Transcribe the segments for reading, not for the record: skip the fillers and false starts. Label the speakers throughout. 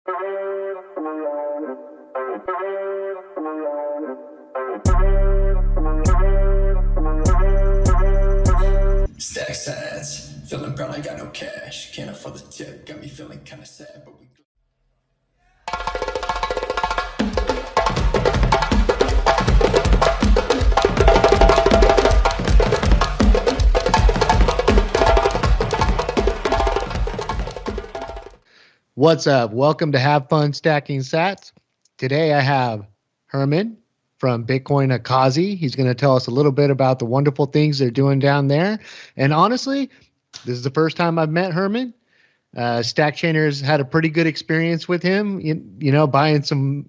Speaker 1: Stack sides, feeling brown, I got no cash. Can't afford the tip, got me feeling kinda sad, but we.
Speaker 2: What's up? Welcome to Have Fun Stacking Sats. Today I have Hermann from Bitcoin Ekasi. He's going to tell us a little bit about the wonderful things they're doing down there. And honestly, this is the first time I've met Hermann. Stackchainers had a pretty good experience with him, you know, buying some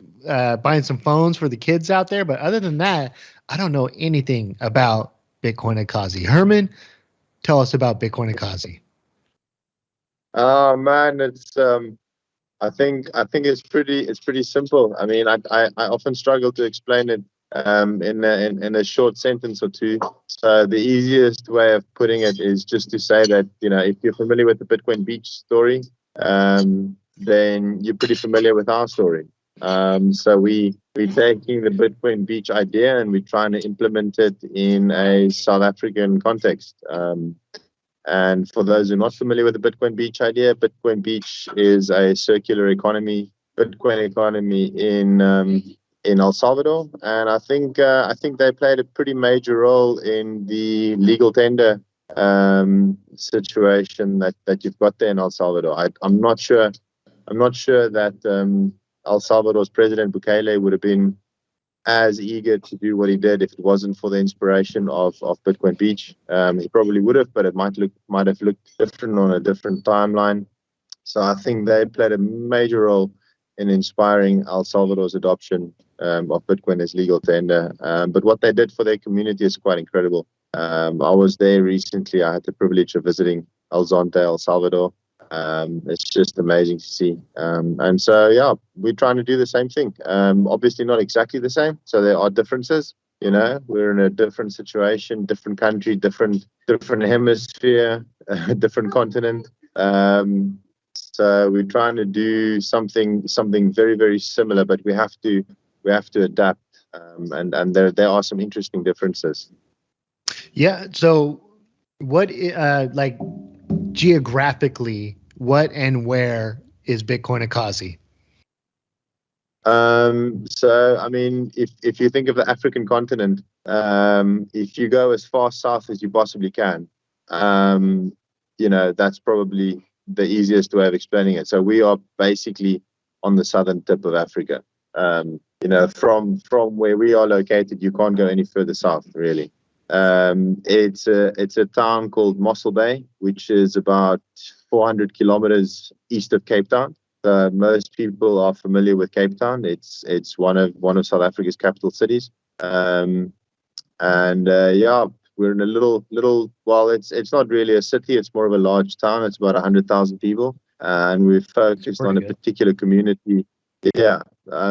Speaker 2: phones for the kids out there. But other than that, I don't know anything about Bitcoin Ekasi. Hermann, tell us about Bitcoin Ekasi.
Speaker 3: Oh man, it's I think it's pretty simple. I mean, I often struggle to explain it in a short sentence or two. So the easiest way of putting it is just to say that, you know, if you're familiar with the Bitcoin Beach story, then you're pretty familiar with our story. So we're taking the Bitcoin Beach idea and we're trying to implement it in a South African context. And for those who are not familiar with the Bitcoin Beach idea, Bitcoin Beach is a circular economy, Bitcoin economy in El Salvador, and I think they played a pretty major role in the legal tender situation that you've got there in El Salvador. I'm not sure that El Salvador's President Bukele would have been as eager to do what he did if it wasn't for the inspiration of Bitcoin Beach. He probably would have, but it might have looked different on a different timeline. So I think they played a major role in inspiring El Salvador's adoption of Bitcoin as legal tender. But what they did for their community is quite incredible. I was there recently. I had the privilege of visiting El Zonte, El Salvador. It's just amazing to see. And so, yeah, we're trying to do the same thing. Obviously not exactly the same. So there are differences, you know, we're in a different situation, different country, different hemisphere, different continent. So we're trying to do something very, very similar, but we have to adapt. And there are some interesting differences.
Speaker 2: Yeah. So what, geographically, what and where is Bitcoin Ekasi?
Speaker 3: So, I mean, if you think of the African continent, if you go as far south as you possibly can, you know, that's probably the easiest way of explaining it. So we are basically on the southern tip of Africa. You know, from where we are located, you can't go any further south, really. It's a town called Mossel Bay, which is about 400 kilometers east of Cape Town. Most people are familiar with Cape Town. It's one of South Africa's capital cities. Yeah, we're in a little. Well, it's not really a city. It's more of a large town. It's about 100,000 people, and we're focused on a particular community. Yeah.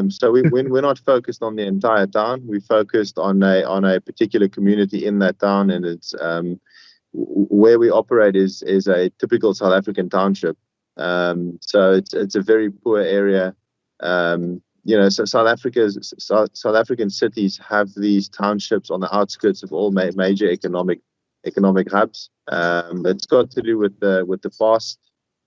Speaker 3: So we're not focused on the entire town. We focused on a particular community in that town, and it's where we operate is a typical South African township. So it's a very poor area. You know, so South African cities have these townships on the outskirts of all major economic hubs. It's got to do with the past,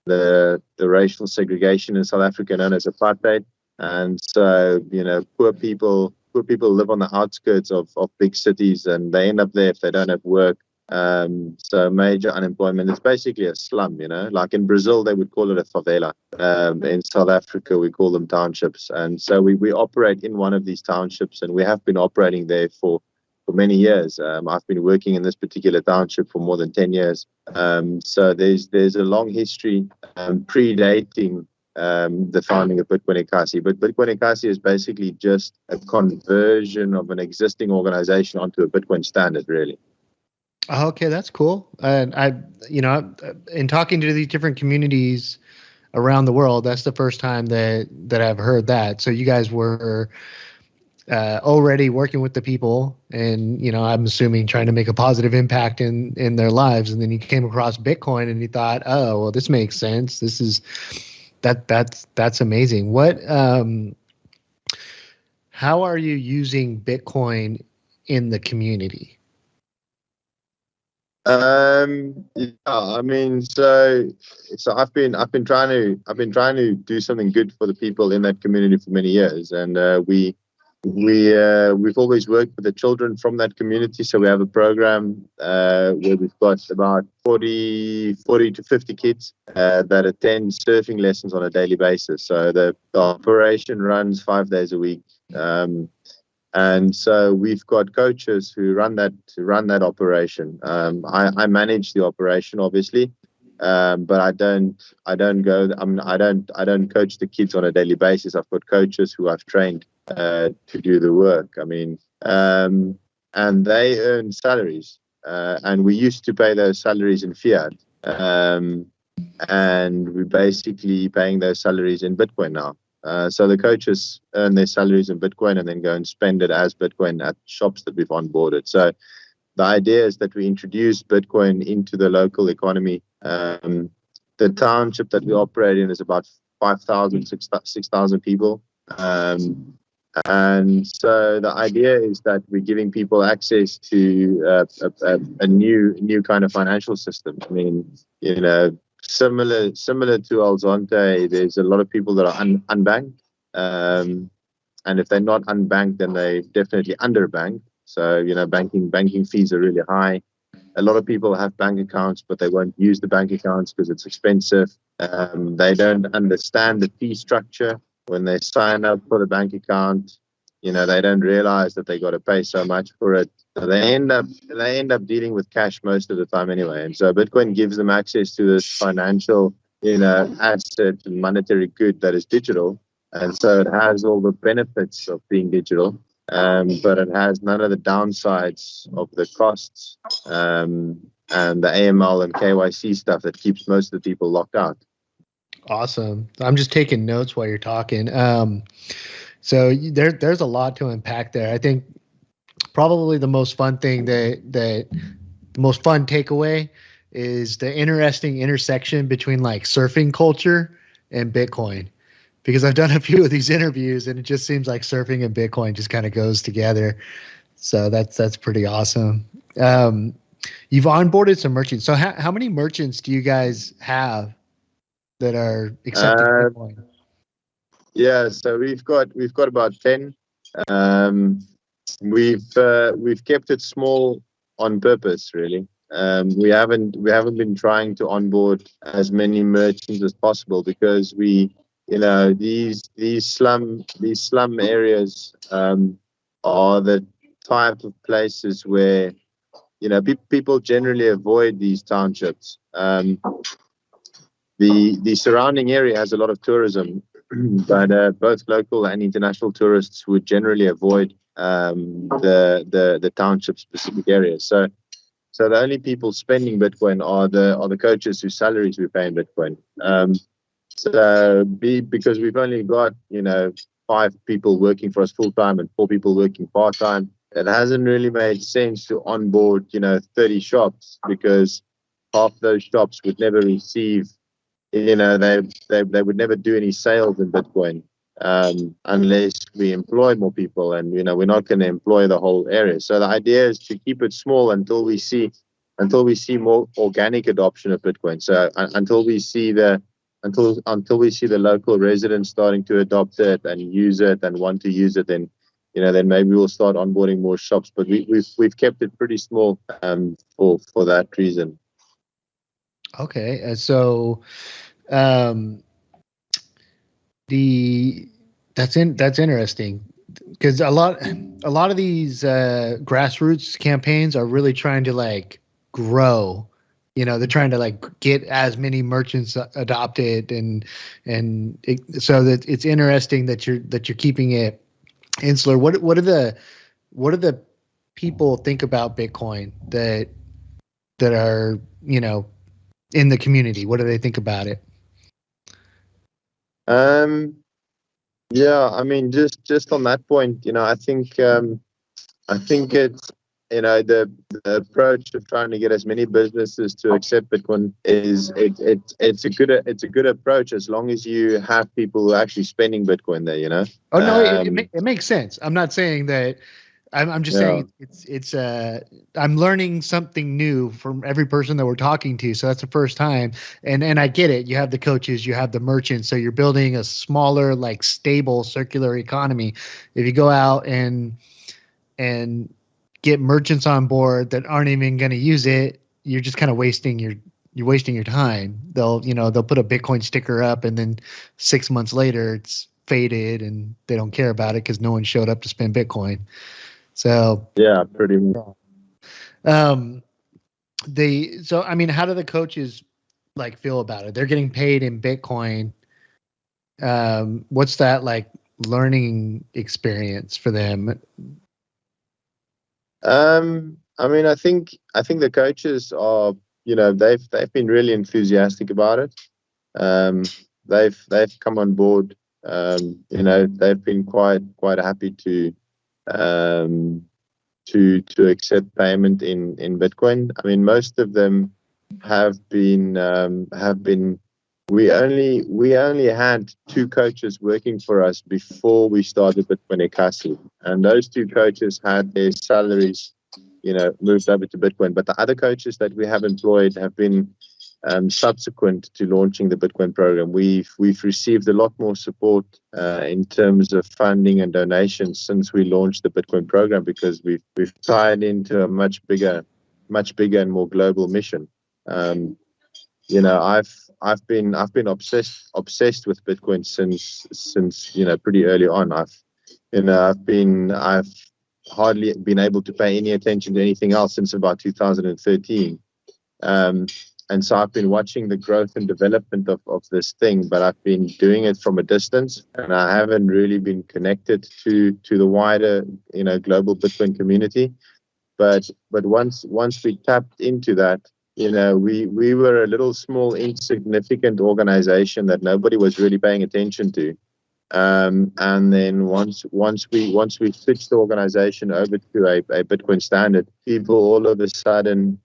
Speaker 3: the racial segregation in South Africa known as apartheid. And so, you know, poor people live on the outskirts of big cities, and they end up there if they don't have work. So major unemployment. It's basically a slum, you know. Like in Brazil, they would call it a favela. In South Africa, we call them townships. And so we operate in one of these townships, and we have been operating there for many years. I've been working in this particular township for more than 10 years. So there's a long history predating the founding of Bitcoin Ekasi. But Bitcoin Ekasi is basically just a conversion of an existing organization onto a Bitcoin standard, really.
Speaker 2: Okay, that's cool. And in talking to these different communities around the world, that's the first time that I've heard that. So you guys were already working with the people, and I'm assuming trying to make a positive impact in their lives. And then you came across Bitcoin, and you thought, oh, well, this makes sense. This is That's amazing. How are you using Bitcoin in the community?
Speaker 3: Yeah, I mean, so I've been trying to do something good for the people in that community for many years, and we've always worked with the children from that community. So we have a program where we've got about 40 to 50 kids that attend surfing lessons on a daily basis. So the operation runs 5 days a week. And so we've got coaches who run that operation. I manage the operation, obviously, but I don't go. I don't coach the kids on a daily basis. I've got coaches who I've trained to do the work. I mean, and they earn salaries, and we used to pay those salaries in fiat, and we're basically paying those salaries in Bitcoin now. So the coaches earn their salaries in Bitcoin and then go and spend it as Bitcoin at shops that we've onboarded. So the idea is that we introduce Bitcoin into the local economy. The township that we operate in is about 5,000, 6,000 people. And so the idea is that we're giving people access to a new kind of financial system. I mean, similar to Alzonte, there's a lot of people that are unbanked, and if they're not unbanked, then they definitely underbanked. So banking fees are really high. A lot of people have bank accounts, but they won't use the bank accounts because it's expensive. They don't understand the fee structure when they sign up for the bank account. They don't realize that they got to pay so much for it. So they end up dealing with cash most of the time anyway. And so Bitcoin gives them access to this financial, asset and monetary good that is digital. And so it has all the benefits of being digital, but it has none of the downsides of the costs and the AML and KYC stuff that keeps most of the people locked out.
Speaker 2: Awesome. I'm just taking notes while you're talking. So there's a lot to unpack there. I think probably the most fun thing the most fun takeaway is the interesting intersection between like surfing culture and Bitcoin, because I've done a few of these interviews and it just seems like surfing and Bitcoin just kind of goes together. So that's pretty awesome. You've onboarded some merchants. So how many merchants do you guys have that are accepting Bitcoin?
Speaker 3: Yeah, so we've got about 10. We've kept it small on purpose, really. We haven't been trying to onboard as many merchants as possible because these slum areas are the type of places where people generally avoid these townships. The surrounding area has a lot of tourism, but both local and international tourists would generally avoid the township specific areas. So the only people spending Bitcoin are the coaches whose salaries we pay in Bitcoin. Because we've only got 5 people working for us full time and 4 people working part time, it hasn't really made sense to onboard 30 shops, because half those shops would never receive. They would never do any sales in Bitcoin unless we employ more people, and we're not going to employ the whole area. So the idea is to keep it small until we see more organic adoption of Bitcoin. So until we see the local residents starting to adopt it and use it and want to use it, then maybe we'll start onboarding more shops. But we've kept it pretty small for that reason.
Speaker 2: Okay, so that's interesting, because a lot of these grassroots campaigns are really trying to like grow. They're trying to like get as many merchants adopted, so that it's interesting that you're keeping it insular. What do the people think about Bitcoin that are in the community? What do they think about it?
Speaker 3: Yeah, I mean, just on that point, I think it's the approach of trying to get as many businesses to accept Bitcoin is it's a good approach as long as you have people who are actually spending Bitcoin there.
Speaker 2: Oh no, it makes sense. I'm not saying that. I'm just
Speaker 3: Yeah.
Speaker 2: saying it's I'm learning something new from every person that we're talking to. So that's the first time. And I get it. You have the coaches, you have the merchants. So you're building a smaller, like stable circular economy. If you go out and get merchants on board that aren't even going to use it, you're just kind of wasting your time. They'll put a Bitcoin sticker up and then 6 months later it's faded and they don't care about it because no one showed up to spend Bitcoin. So
Speaker 3: yeah, pretty much.
Speaker 2: so I mean, how do the coaches like feel about it? They're getting paid in Bitcoin. What's that like learning experience for them?
Speaker 3: I mean, I think the coaches are, they've been really enthusiastic about it. They've come on board. They've been quite happy to accept payment in Bitcoin. I mean, most of them have been. We only had 2 coaches working for us before we started Bitcoin Ekasi, and those 2 coaches had their salaries, moved over to Bitcoin. But the other coaches that we have employed have been subsequent to launching the Bitcoin program. We've received a lot more support in terms of funding and donations since we launched the Bitcoin program, because we've tied into a much bigger and more global mission. I've been obsessed with Bitcoin since pretty early on. I've hardly been able to pay any attention to anything else since about 2013. And so I've been watching the growth and development of this thing, but I've been doing it from a distance, and I haven't really been connected to the wider, global Bitcoin community. But once we tapped into that, we were a little small, insignificant organization that nobody was really paying attention to. And then once we switched the organization over to a Bitcoin standard, people all of a sudden,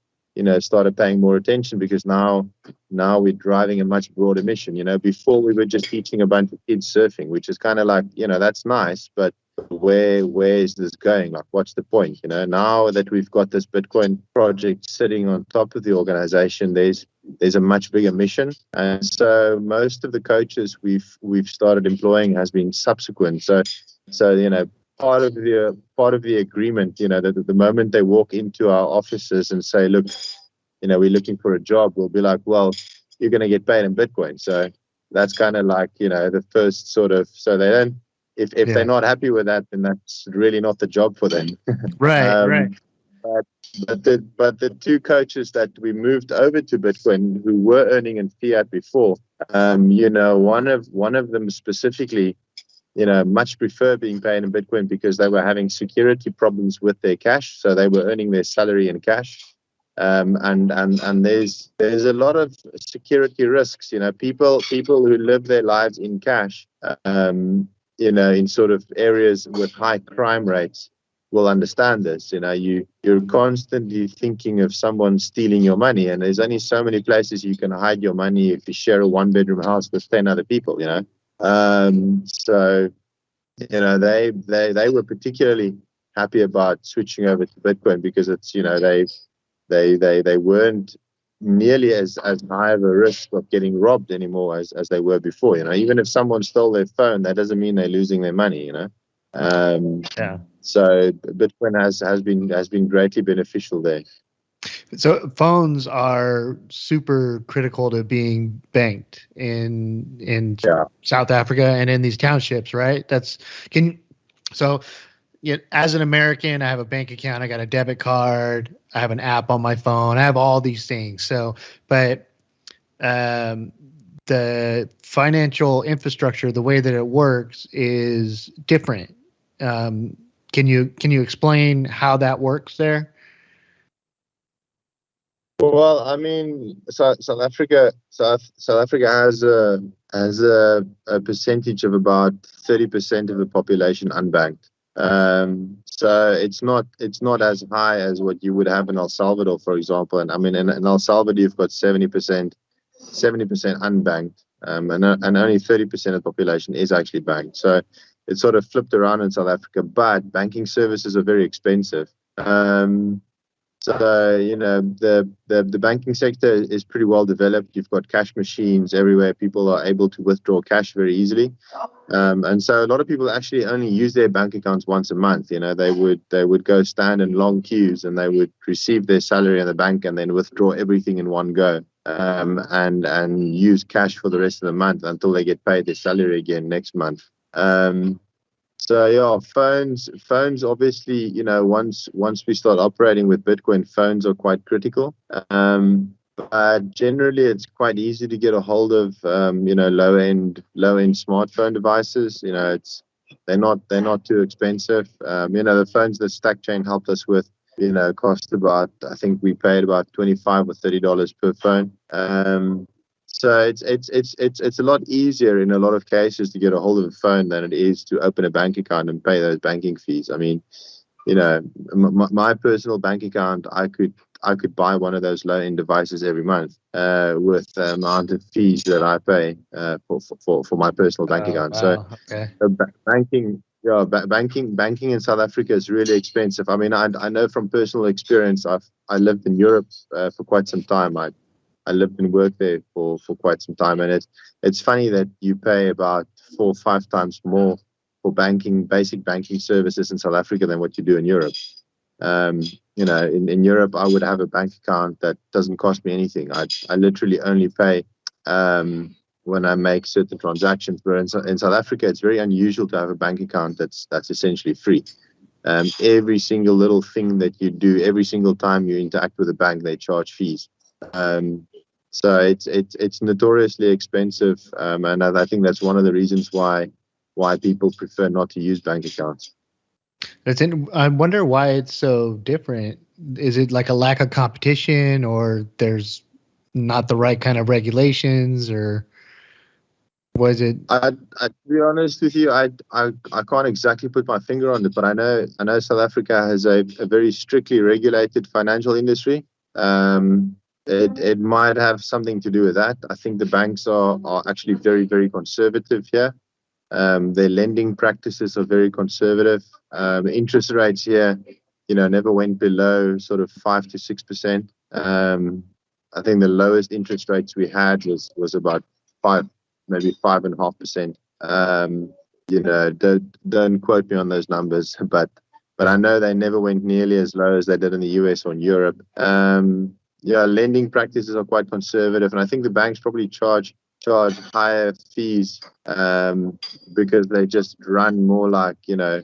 Speaker 3: started paying more attention, because now we're driving a much broader mission. Before we were just teaching a bunch of kids surfing, which is kind of like, that's nice, but where is this going? Like, what's the point? Now that we've got this Bitcoin project sitting on top of the organization, there's a much bigger mission. And so most of the coaches we've started employing has been subsequent. So part of the agreement, that the moment they walk into our offices and say, look, we're looking for a job, we'll be like, well, you're going to get paid in Bitcoin. So that's kind of like, the first sort of, so they don't, if they're not happy with that, then that's really not the job for them.
Speaker 2: Right.
Speaker 3: But the 2 coaches that we moved over to Bitcoin, who were earning in fiat before, one of them specifically, much prefer being paid in Bitcoin, because they were having security problems with their cash. So they were earning their salary in cash. And there's a lot of security risks. People who live their lives in cash, in sort of areas with high crime rates, will understand this. You're constantly thinking of someone stealing your money, and there's only so many places you can hide your money if you share a 1-bedroom house with 10 other people. So they were particularly happy about switching over to Bitcoin, because it's they weren't nearly as high of a risk of getting robbed anymore as they were before. Even if someone stole their phone, that doesn't mean they're losing their money.
Speaker 2: Yeah.
Speaker 3: So Bitcoin has been greatly beneficial there.
Speaker 2: So phones are super critical to being banked in South Africa and in these townships, right? As an American, I have a bank account, I got a debit card, I have an app on my phone, I have all these things. So, but the financial infrastructure, the way that it works, is different. Can you explain how that works there?
Speaker 3: Well, I mean, South Africa has a percentage of about 30% of the population unbanked. So it's not as high as what you would have in El Salvador, for example. And I mean, in El Salvador, you've got 70% unbanked, and only 30% of the population is actually banked. So it's sort of flipped around in South Africa, but banking services are very expensive. So the banking sector is pretty well developed. You've got cash machines everywhere. People are able to withdraw cash very easily, and so a lot of people actually only use their bank accounts once a month. They would go stand in long queues, and they would receive their salary in the bank and then withdraw everything in one go, and use cash for the rest of the month until they get paid their salary again next month. So yeah, phones obviously, once we start operating with Bitcoin, phones are quite critical. But generally, it's quite easy to get a hold of, low end smartphone devices. They're not too expensive. The phones that StackChain helped us with, cost about, I think we paid about $25 or $30 per phone. So it's a lot easier in a lot of cases to get a hold of a phone than it is to open a bank account and pay those banking fees. I mean, my personal bank account, I could buy one of those low-end devices every month with the amount of fees that I pay for my personal bank account.
Speaker 2: Wow.
Speaker 3: So
Speaker 2: Okay.
Speaker 3: banking in South Africa is really expensive. I mean, I know from personal experience. I lived in Europe for quite some time. I lived and worked there for quite some time, and it's funny that you pay about 4 or 5 times more for basic banking services in South Africa than what you do in Europe. In Europe, I would have a bank account that doesn't cost me anything. I literally only pay when I make certain transactions. But in South Africa, it's very unusual to have a bank account that's essentially free. Every single little thing that you do, every single time you interact with a bank, they charge fees. So it's notoriously expensive, and I think that's one of the reasons why people prefer not to use bank accounts.
Speaker 2: I wonder why it's so different. Is it like a lack of competition, or there's not the right kind of regulations, or was it?
Speaker 3: To be honest with you, I can't exactly put my finger on it, but I know South Africa has a very strictly regulated financial industry. It might have something to do with that. I think the banks are actually very, very conservative here. Their lending practices are very conservative. Interest rates here, never went below sort of 5 to 6%. I think the lowest interest rates we had was about 5, maybe 5.5%. Don't quote me on those numbers, but I know they never went nearly as low as they did in the US or in Europe. Lending practices are quite conservative, and I think the banks probably charge higher fees because they just run more like, I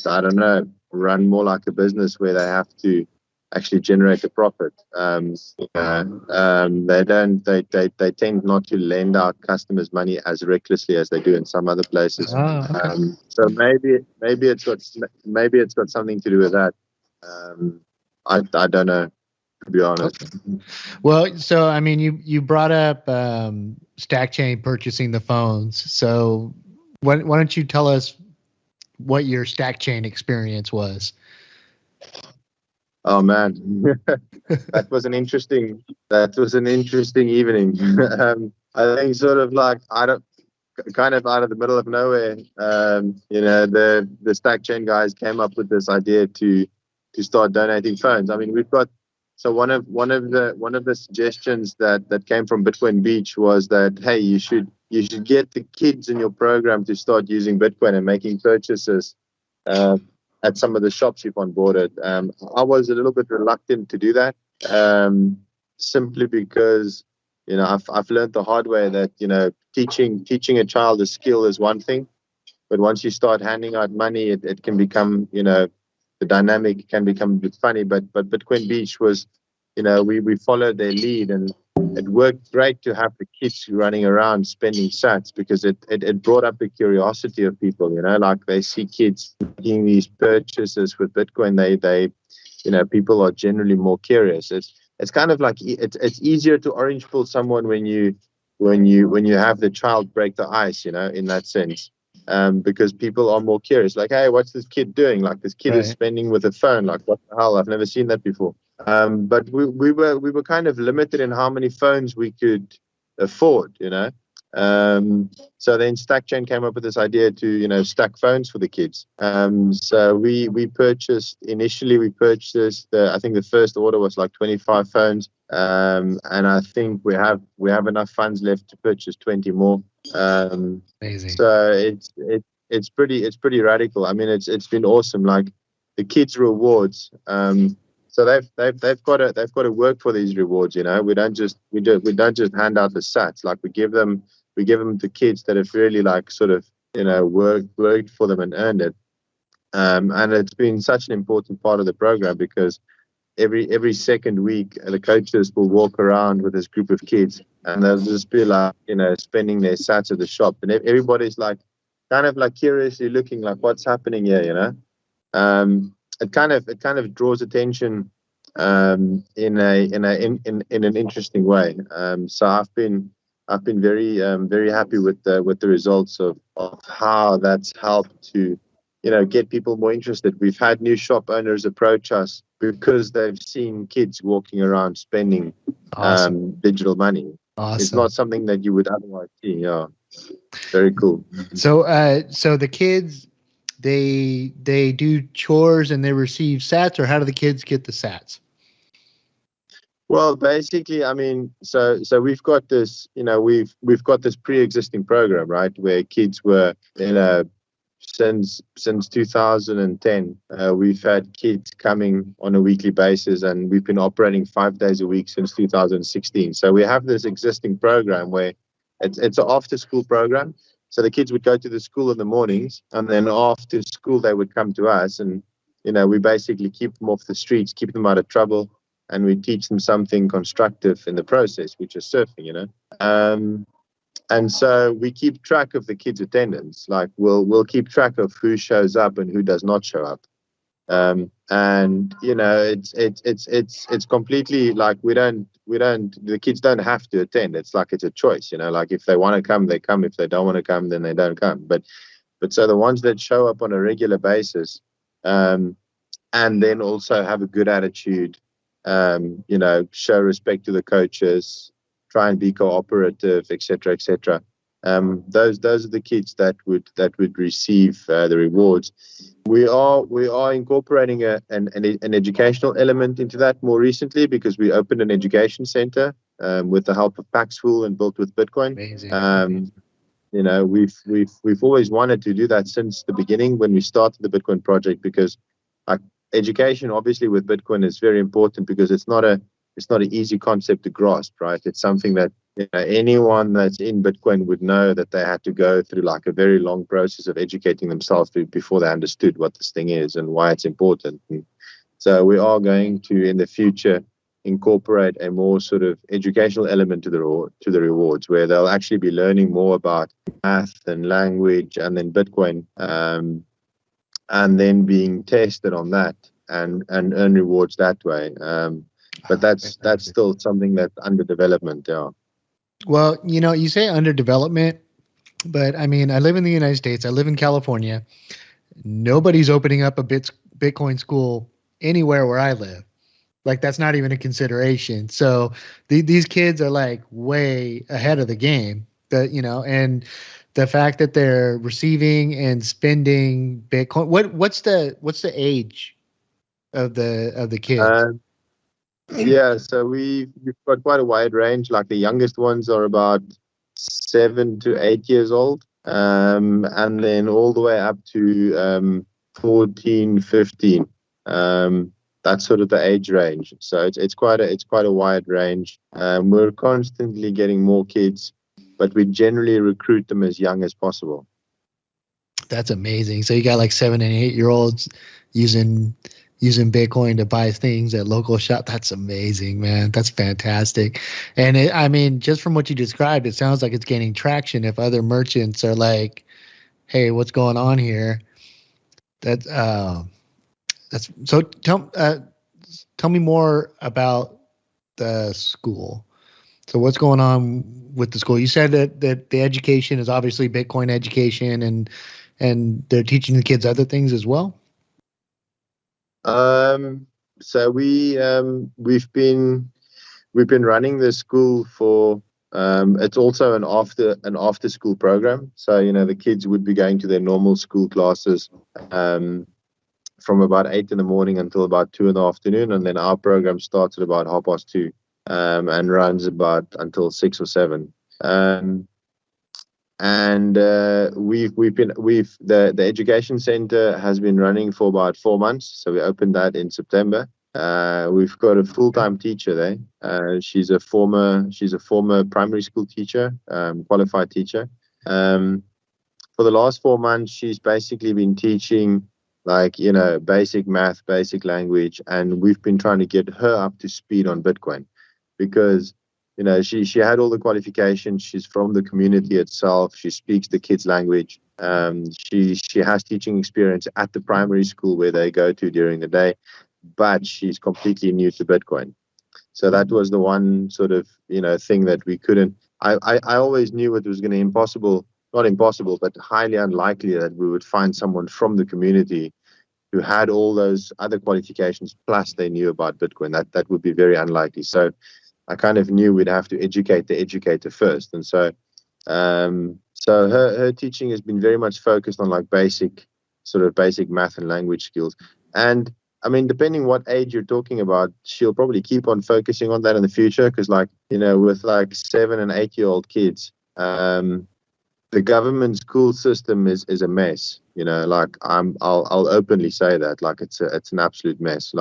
Speaker 3: don't know, run more like a business where they have to actually generate a profit. They tend not to lend out customers money as recklessly as they do in some other places.
Speaker 2: Okay.
Speaker 3: So maybe it's got something to do with that. I don't know, to be honest.
Speaker 2: Okay. Well, so I mean, you brought up StackChain purchasing the phones. So why don't you tell us what your StackChain experience was?
Speaker 3: Oh man, that was an interesting evening. I think sort of like out of the middle of nowhere, the StackChain guys came up with this idea to start donating phones. I mean, we've got. So one of the suggestions that came from Bitcoin Beach was that, hey, you should get the kids in your program to start using Bitcoin and making purchases at some of the shops you've onboarded. I was a little bit reluctant to do that, simply because I've learned the hard way that teaching a child a skill is one thing, but once you start handing out money, it can become the dynamic can become a bit funny. But Bitcoin Beach was, we followed their lead, and it worked great to have the kids running around spending sats, because it brought up the curiosity of people. Like they see kids making these purchases with Bitcoin. They people are generally more curious. It's kind of like it's easier to orange pill someone when you have the child break the ice, in that sense. because people are more curious. Like, hey, what's this kid doing? Like, this kid is spending with a phone. Like, what the hell? I've never seen that before. But we were kind of limited in how many phones we could afford, you know. So then StackChain came up with this idea to, you know, stack phones for the kids. So we purchased I think the first order was like 25 phones. And I think we have enough funds left to purchase 20 more.
Speaker 2: Amazing.
Speaker 3: So it's pretty radical. I mean, it's been awesome. Like the kids' rewards. So they've got to work for these rewards. You know, we don't just hand out the sats. Like we give them to kids that have really like sort of, you know, worked for them and earned it. And it's been such an important part of the program because every second week the coaches will walk around with this group of kids and they'll just be like, you know, spending their sats at the shop, and everybody's like kind of like curiously looking like what's happening here, you know. It kind of draws attention in an interesting way. So I've been very happy with the results of how that's helped to, you know, get people more interested. We've had new shop owners approach us because they've seen kids walking around spending digital money.
Speaker 2: Awesome.
Speaker 3: It's not something that you would otherwise see. Yeah, very cool.
Speaker 2: So the kids, they do chores and they receive sats, or how do the kids get the sats?
Speaker 3: Well, basically, I mean, so we've got this, you know, we've got this pre-existing program, right, where kids were, you know, since 2010, we've had kids coming on a weekly basis, and we've been operating 5 days a week since 2016. So we have this existing program where it's an after-school program. So the kids would go to the school in the mornings, and then after school they would come to us, and, you know, we basically keep them off the streets, keep them out of trouble, and we teach them something constructive in the process, which is surfing, you know. And so we keep track of the kids' attendance. Like we'll keep track of who shows up and who does not show up. And you know, it's completely like the kids don't have to attend. It's like it's a choice, you know. Like if they want to come, they come. If they don't want to come, then they don't come. But so the ones that show up on a regular basis, and then also have a good attitude, you know, show respect to the coaches, try and be cooperative, etc., etc. Those are the kids that would receive the rewards. We are incorporating an educational element into that more recently because we opened an education center with the help of Paxful and built with Bitcoin.
Speaker 2: Amazing.
Speaker 3: You know, we've always wanted to do that since the beginning when we started the Bitcoin project, because education obviously with Bitcoin is very important because it's not an easy concept to grasp, right? It's something that, you know, anyone that's in Bitcoin would know that they had to go through like a very long process of educating themselves before they understood what this thing is and why it's important. And so we are going to, in the future, incorporate a more sort of educational element to the rewards, where they'll actually be learning more about math and language and then Bitcoin, and then being tested on that and earn rewards that way. But that's still something that's under development. Yeah.
Speaker 2: Well, you know, you say under development, but I mean, I live in the United States. I live in California. Nobody's opening up a Bitcoin school anywhere where I live. Like that's not even a consideration. So these kids are like way ahead of the game. That, you know, and the fact that they're receiving and spending Bitcoin. What's the age of the kids?
Speaker 3: Yeah, so we've got quite a wide range. Like the youngest ones are about 7 to 8 years old, and then all the way up to 14, 15. That's sort of the age range. So it's quite a wide range. We're constantly getting more kids, but we generally recruit them as young as possible.
Speaker 2: That's amazing. So you got like 7 and 8 year olds using Bitcoin to buy things at local shop. That's amazing, man. That's fantastic. And I mean, just from what you described, it sounds like it's gaining traction. If other merchants are like, "Hey, what's going on here?" That's so. Tell me more about the school. So what's going on with the school? You said that the education is obviously Bitcoin education, and they're teaching the kids other things as well.
Speaker 3: So we've been running the school for it's also an after school program. So the kids would be going to their normal school classes from about 8 in the morning until about 2 in the afternoon, and then our program starts at about 2:30 and runs about until 6 or 7. The education center has been running for about 4 months. So we opened that in September. We've got a full-time teacher there. She's a former primary school teacher, qualified teacher. For the last 4 months, she's basically been teaching basic math, basic language, and we've been trying to get her up to speed on Bitcoin because she had all the qualifications. She's from the community itself. She speaks the kids' language. She has teaching experience at the primary school where they go to during the day, but she's completely new to Bitcoin. So that was the one sort of thing that we couldn't. I always knew it was going to not impossible, but highly unlikely that we would find someone from the community who had all those other qualifications plus they knew about Bitcoin. That would be very unlikely. So I kind of knew we'd have to educate the educator first. And so her teaching has been very much focused on basic math and language skills. And I mean, depending what age you're talking about, she'll probably keep on focusing on that in the future because with 7 and 8-year-old kids, the government school system is a mess. I'll openly say that it's an absolute mess.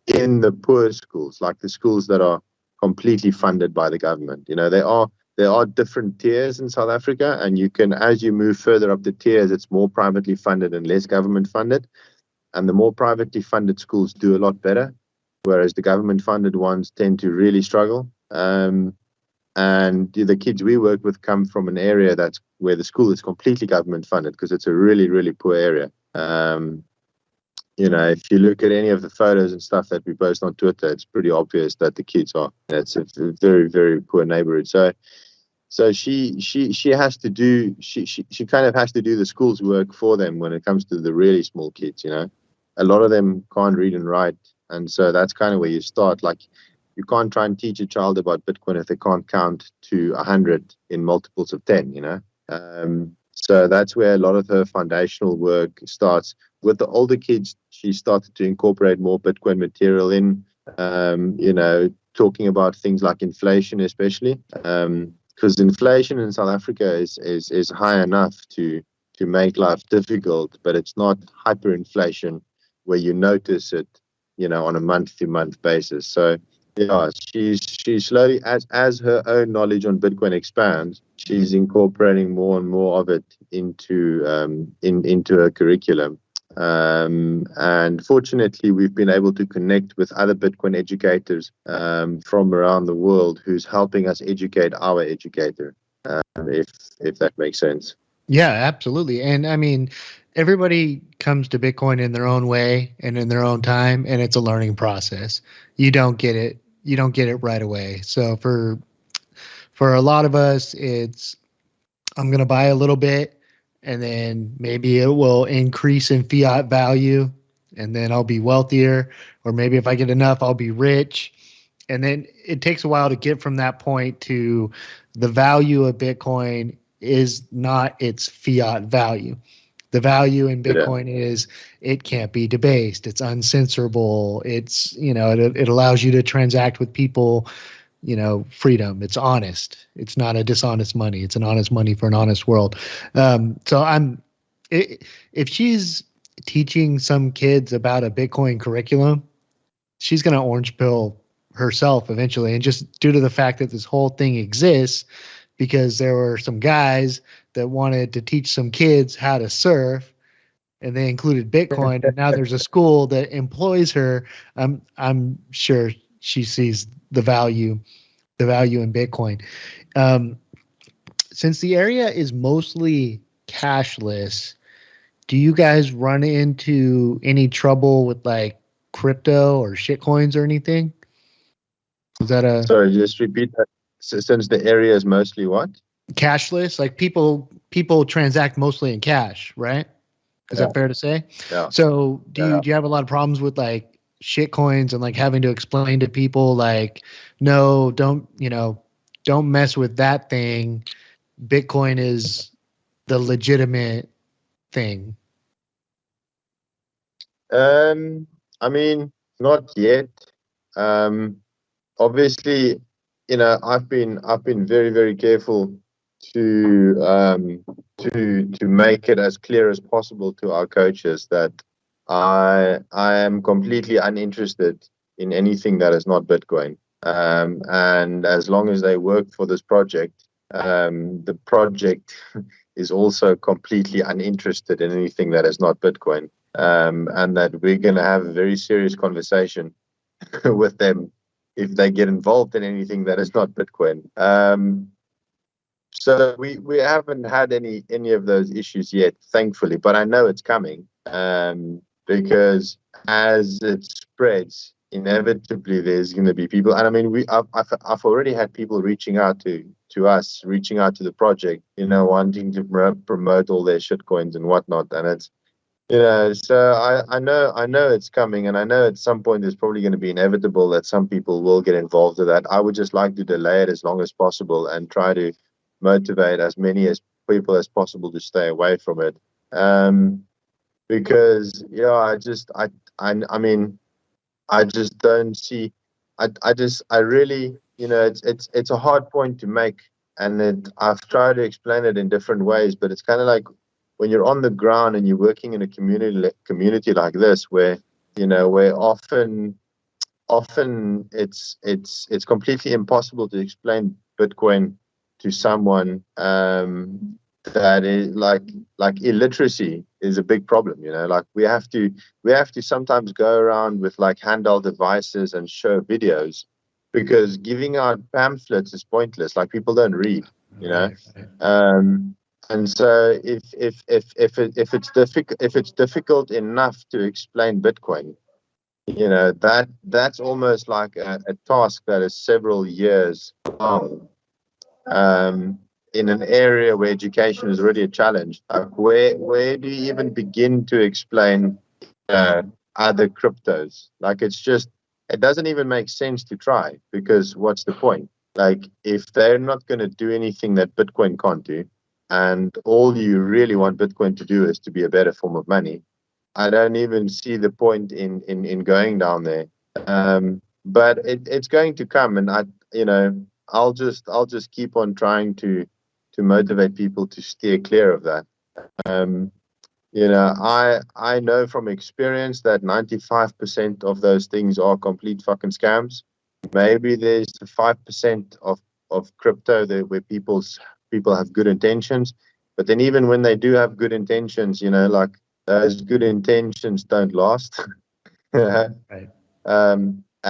Speaker 3: In the poor schools, the schools that are completely funded by the government. There are different tiers in South Africa, and as you move further up the tiers, it's more privately funded and less government funded. And the more privately funded schools do a lot better, whereas the government funded ones tend to really struggle. And the kids we work with come from an area where the school is completely government funded because it's a really, really poor area. If you look at any of the photos and stuff that we post on Twitter, it's pretty obvious that the kids it's a very, very poor neighborhood. So she has to do, she kind of has to do the school's work for them when it comes to the really small kids, A lot of them can't read and write. And so that's kind of where you start. You can't try and teach a child about Bitcoin if they can't count to 100 in multiples of 10, So that's where a lot of her foundational work starts. With the older kids, she started to incorporate more Bitcoin material in, talking about things like inflation, especially, because inflation in South Africa is high enough to make life difficult, but it's not hyperinflation where you notice it, on a month-to-month basis. So yeah, she's slowly, as her own knowledge on Bitcoin expands, she's incorporating more and more of it into her curriculum. And fortunately, we've been able to connect with other Bitcoin educators from around the world who's helping us educate our educator, if that makes sense.
Speaker 2: Yeah, absolutely. And I mean, everybody comes to Bitcoin in their own way and in their own time, and it's a learning process. You don't get it right away. So for a lot of us, it's I'm going to buy a little bit and then maybe it will increase in fiat value and then I'll be wealthier, or maybe if I get enough, I'll be rich. And then it takes a while to get from that point to the value of Bitcoin is not its fiat value. The value in Bitcoin is it can't be debased. It's uncensorable. It's, it allows you to transact with people, freedom. It's honest. It's not a dishonest money. It's an honest money for an honest world. If she's teaching some kids about a Bitcoin curriculum, she's going to orange pill herself eventually. And just due to the fact that this whole thing exists, because there were some guys that wanted to teach some kids how to surf, and they included Bitcoin. And now there's a school that employs her. I'm sure she sees the value in Bitcoin. Since the area is mostly cashless, do you guys run into any trouble with crypto or shitcoins or anything? Is that
Speaker 3: Sorry, just repeat that. since the area is mostly what?
Speaker 2: Cashless, like people transact mostly in cash, right? Is that fair to say?
Speaker 3: Yeah.
Speaker 2: So do you have a lot of problems with like shit coins and like having to explain to people like, no, don't mess with that thing. Bitcoin is the legitimate thing.
Speaker 3: I mean, not yet. Obviously, I've been very, very careful to make it as clear as possible to our coaches that I am completely uninterested in anything that is not Bitcoin. And as long as they work for this project, the project is also completely uninterested in anything that is not Bitcoin. And that we're going to have a very serious conversation with them if they get involved in anything that is not Bitcoin. So we haven't had any of those issues yet, thankfully, but I know it's coming, because as it spreads, inevitably there's going to be people, and I mean I've already had people reaching out to us, reaching out to the project, wanting to promote all their shitcoins and whatnot, and it's so I know it's coming, and I know at some point it's probably going to be inevitable that some people will get involved with that. I would just like to delay it as long as possible and try to motivate as many as people as possible to stay away from it. Because I mean I just don't see. I really, it's a hard point to make, and I've tried to explain it in different ways, but it's kind of like when you're on the ground and you're working in a community like this, where where often it's completely impossible to explain Bitcoin to someone, that is like illiteracy is a big problem. Like we have to sometimes go around with like handheld devices and show videos, because giving out pamphlets is pointless. Like people don't read,
Speaker 2: Right.
Speaker 3: and so if it's difficult enough to explain Bitcoin, that's almost like a task that is several years long, in an area where education is already a challenge. Like where do you even begin to explain other cryptos? Like it doesn't even make sense to try, because what's the point? Like if they're not going to do anything that Bitcoin can't do, and all you really want Bitcoin to do is to be a better form of money, I don't even see the point in going down there. But it's going to come, and I'll just keep on trying to motivate people to steer clear of that. I know from experience that 95% of those things are complete fucking scams. Maybe there's 5% of crypto where people have good intentions, but then even when they do have good intentions, like those good intentions don't last.
Speaker 2: Right.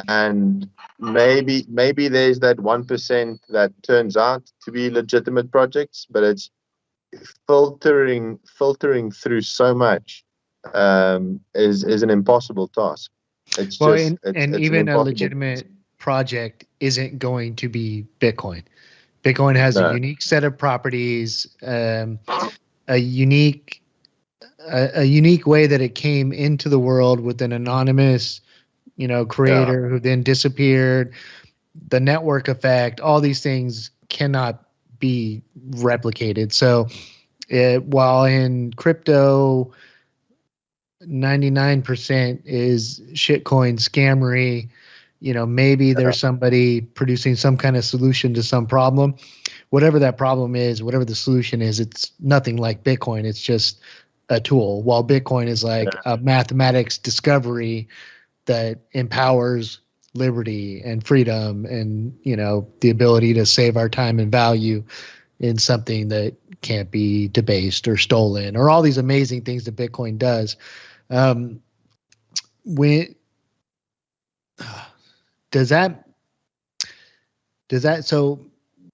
Speaker 3: And maybe there's that 1% that turns out to be legitimate projects, but it's filtering through so much, is an impossible task. It's
Speaker 2: Well,
Speaker 3: just
Speaker 2: and
Speaker 3: it's
Speaker 2: even
Speaker 3: an
Speaker 2: a
Speaker 3: impossible
Speaker 2: legitimate project isn't going to be Bitcoin. Bitcoin has a
Speaker 3: No.
Speaker 2: unique set of properties, a unique way that it came into the world with an anonymous, creator who then disappeared. The network effect, all these things cannot be replicated. So, while in crypto, 99% is shitcoin scammery, maybe there's somebody producing some kind of solution to some problem. Whatever that problem is, whatever the solution is, it's nothing like Bitcoin. It's just a tool. While Bitcoin is like a mathematics discovery that empowers liberty and freedom and, the ability to save our time and value in something that can't be debased or stolen, or all these amazing things that Bitcoin does. When does that so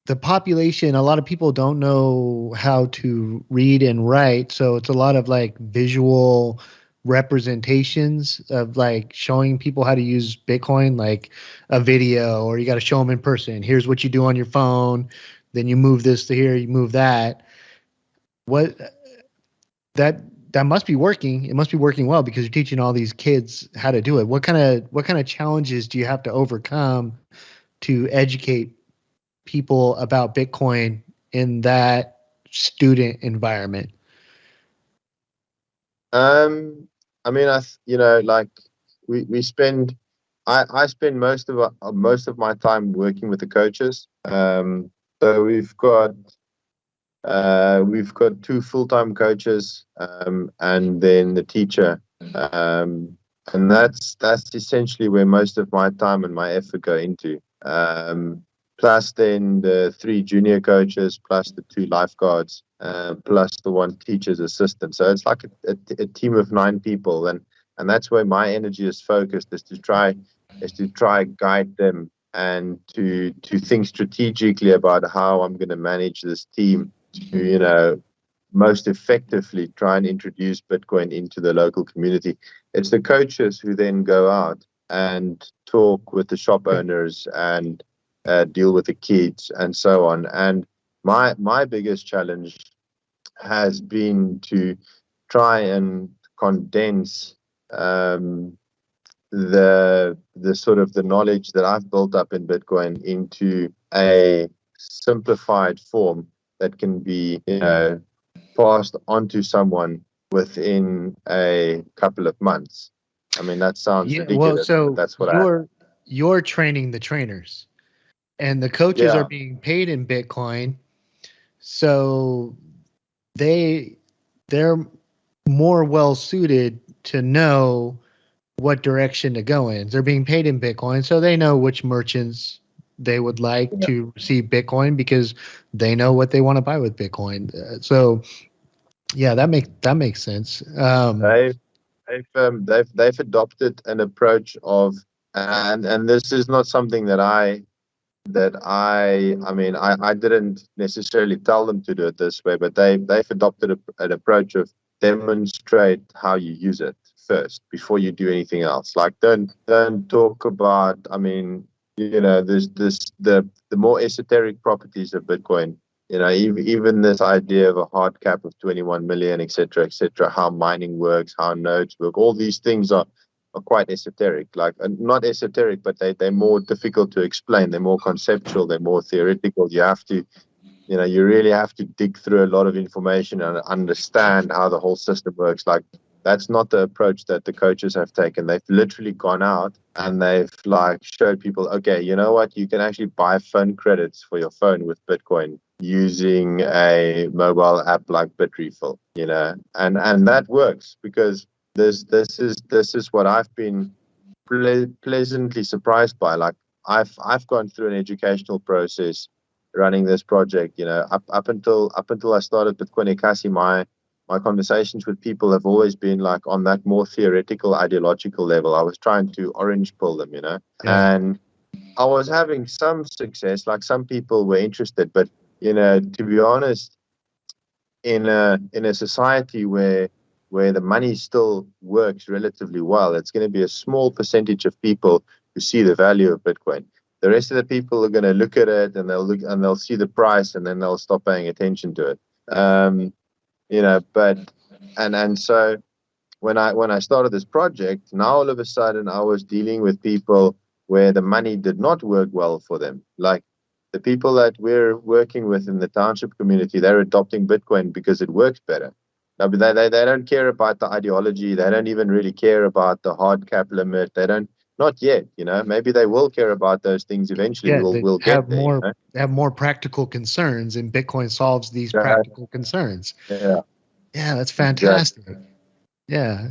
Speaker 2: the population, a lot of people don't know how to read and write, so it's a lot of like visual representations of like showing people how to use Bitcoin, like a video, or you got to show them in person. Here's what you do on your phone. Then you move this to here, you move that. What that must be working. It must be working well because you're teaching all these kids how to do it. What kind of challenges do you have to overcome to educate people about Bitcoin in that student environment?
Speaker 3: I mean, like we spend, I spend most of my time working with the coaches. So we've got two full-time coaches, and then the teacher, and that's essentially where most of my time and my effort go into. Plus then the three junior coaches, plus the two lifeguards, plus the one teacher's assistant. So it's like a team of 9 people, and that's where my energy is focused, is to try guide them and to think strategically about how I'm going to manage this team to most effectively try and introduce Bitcoin into the local community. It's the coaches who then go out and talk with the shop owners and deal with the kids and so on. And my biggest challenge has been to try and condense the sort of the knowledge that I've built up in Bitcoin into a simplified form that can be passed on to someone within a couple of months. I mean, that sounds ridiculous,
Speaker 2: Well, so
Speaker 3: but that's what
Speaker 2: you're training the trainers, and the coaches are being paid in Bitcoin, so they're more well suited to know what direction to go in. They're being paid in Bitcoin, so they know which merchants they would like to receive Bitcoin because they know what they want to buy with Bitcoin. So yeah, that makes sense.
Speaker 3: They've adopted an approach of, and this is not something that I mean, I didn't necessarily tell them to do it this way, but they've adopted an approach of demonstrate how you use it first before you do anything else. Like don't talk about, I mean, there's the more esoteric properties of Bitcoin, even this idea of a hard cap of 21 million, etc., how mining works, how nodes work, all these things are quite esoteric. Like, not esoteric, but they're more difficult to explain. They're more conceptual. They're more theoretical. You have to, you really have to dig through a lot of information and understand how the whole system works. Like, that's not the approach that the coaches have taken. They've literally gone out and they've showed people, okay, you know what? You can actually buy phone credits for your phone with Bitcoin using a mobile app like Bitrefill, and that works because this is what I've been pleasantly surprised by. Like, I've gone through an educational process running this project. Up until I started Bitcoin Ekasi, my conversations with people have always been like on that more theoretical, ideological level. I was trying to orange pill them, and I was having some success. Like, some people were interested, but to be honest, in a society where the money still works relatively well, it's going to be a small percentage of people who see the value of Bitcoin. The rest of the people are going to look at it and they'll see the price and then they'll stop paying attention to it. But so when I started this project, now all of a sudden I was dealing with people where the money did not work well for them. Like, the people that we're working with in the township community, they're adopting Bitcoin because it works better. Now, they don't care about the ideology. They don't even really care about the hard cap limit. They don't, not yet. Maybe they will care about those things eventually.
Speaker 2: Yeah,
Speaker 3: we'll get there.
Speaker 2: They have more practical concerns, and Bitcoin solves these practical concerns.
Speaker 3: Yeah,
Speaker 2: that's fantastic. Exactly. Yeah,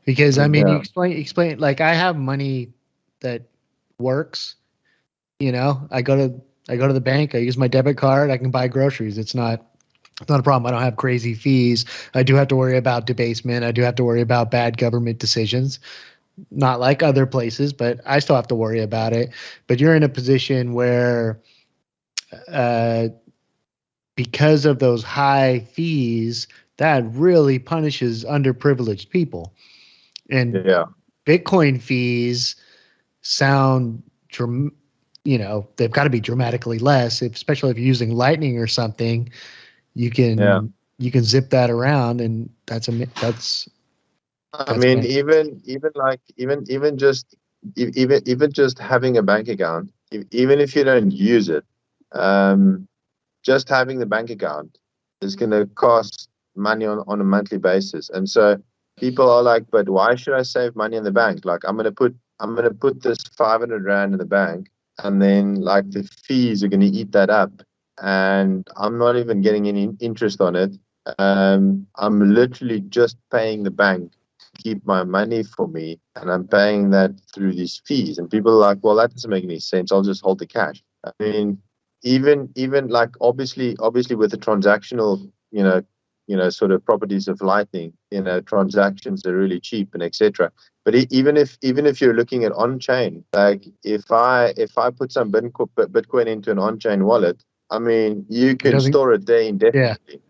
Speaker 2: because I mean, you explain. Like, I have money that works. I go to the bank. I use my debit card. I can buy groceries. It's not a problem. I don't have crazy fees. I do have to worry about debasement. I do have to worry about bad government decisions. Not like other places, but I still have to worry about it. But you're in a position where, because of those high fees, that really punishes underprivileged people. And
Speaker 3: Yeah.
Speaker 2: Bitcoin fees sound, they've got to be dramatically less, especially if you're using Lightning or something. You can zip that around, and that's
Speaker 3: I mean,
Speaker 2: fantastic.
Speaker 3: even just having a bank account, even if you don't use it, just having the bank account is going to cost money on a monthly basis. And so people are like, but why should I save money in the bank? Like, I'm going to put this 500 Rand in the bank, and then like the fees are going to eat that up, and I'm not even getting any interest on it. I'm literally just paying the bank to keep my money for me, and I'm paying that through these fees. And people are like, well, that doesn't make any sense. I'll just hold the cash. I mean, even like obviously with the transactional, sort of properties of Lightning, transactions are really cheap and etc. But even if you're looking at on-chain, like if I put some Bitcoin into an on-chain wallet, I mean, you
Speaker 2: It
Speaker 3: can
Speaker 2: doesn't.
Speaker 3: store it there
Speaker 2: Yeah.
Speaker 3: indefinitely.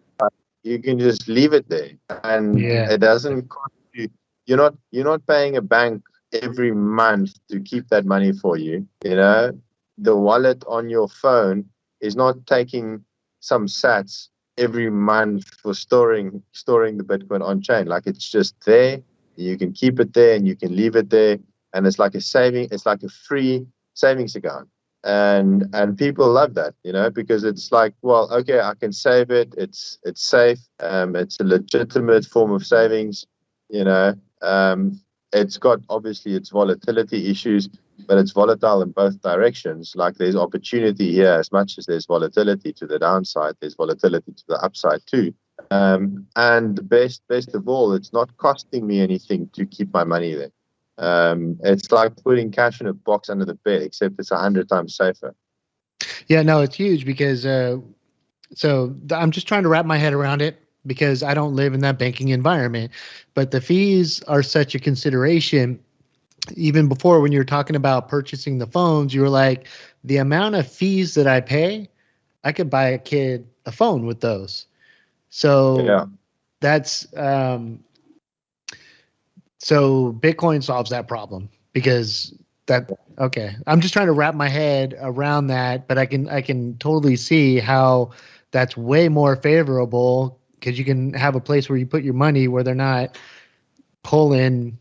Speaker 3: You can just leave it there, and
Speaker 2: Yeah.
Speaker 3: it doesn't cost you. You're not paying a bank every month to keep that money for you. The wallet on your phone is not taking some sats every month for storing the Bitcoin on chain. Like, it's just there. You can keep it there and you can leave it there, and it's like a free savings account. And people love that, because it's like, well, okay, I can save it. It's safe. It's a legitimate form of savings. You know, it's got obviously its volatility issues, but it's volatile in both directions. Like, there's opportunity here as much as there's volatility to the downside. There's volatility to the upside too. And best of all, it's not costing me anything to keep my money there. It's like putting cash in a box under the bed, except it's 100 times safer.
Speaker 2: Yeah, no, it's huge because I'm just trying to wrap my head around it because I don't live in that banking environment. But the fees are such a consideration. Even before, when you were talking about purchasing the phones, you were like, the amount of fees that I pay, I could buy a kid a phone with those. So
Speaker 3: Yeah.
Speaker 2: that's so Bitcoin solves that problem because okay. I'm just trying to wrap my head around that, but I can totally see how that's way more favorable because you can have a place where you put your money where they're not pulling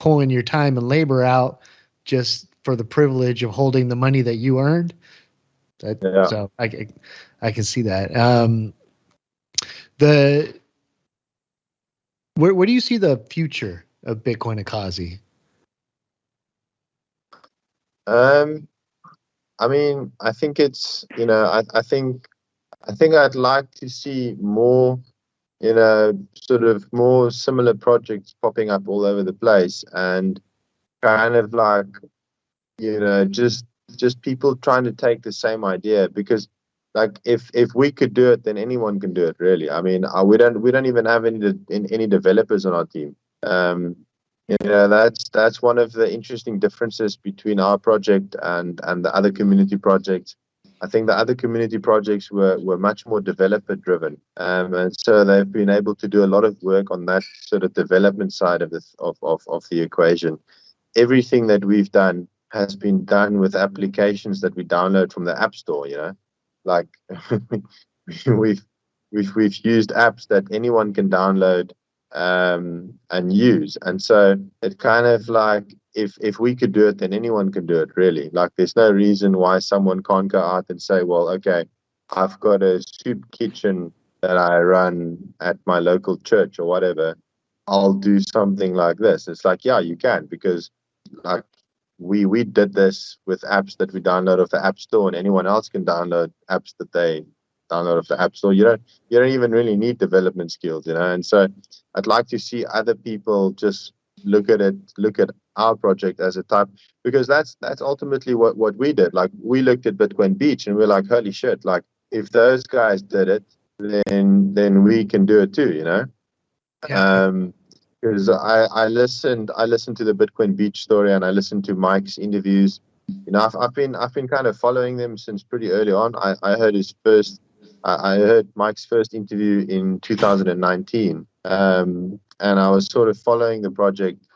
Speaker 2: your time and labor out just for the privilege of holding the money that you earned.
Speaker 3: Yeah.
Speaker 2: So I can see that. The where do you see the future of Bitcoin Ekasi?
Speaker 3: I mean, I think it's, I think I'd like to see more, sort of more similar projects popping up all over the place, and kind of like, just people trying to take the same idea, because like if we could do it, then anyone can do it, really. I mean, we don't even have any developers on our team. That's one of the interesting differences between our project and the other community projects. I think the other community projects were much more developer driven, and so they've been able to do a lot of work on that sort of development side of the equation. Everything that we've done has been done with applications that we download from the App Store. Like we've used apps that anyone can download and use. And so it kind of like, if we could do it, then anyone can do it, really. Like, there's no reason why someone can't go out and say, well, okay, I've got a soup kitchen that I run at my local church or whatever. I'll do something like this. It's like, yeah, you can, because like we did this with apps that we download off the App Store, and anyone else can download apps that they download off the App Store. You don't even really need development skills, And so I'd like to see other people just look at our project as a type, because that's ultimately what we did. Like, we looked at Bitcoin Beach and we're like, holy shit, like, if those guys did it, then we can do it too,
Speaker 2: Yeah.
Speaker 3: Because I listened to the Bitcoin Beach story, and I listened to Mike's interviews. I've been kind of following them since pretty early on. I heard Mike's first interview in 2019, and I was sort of following the project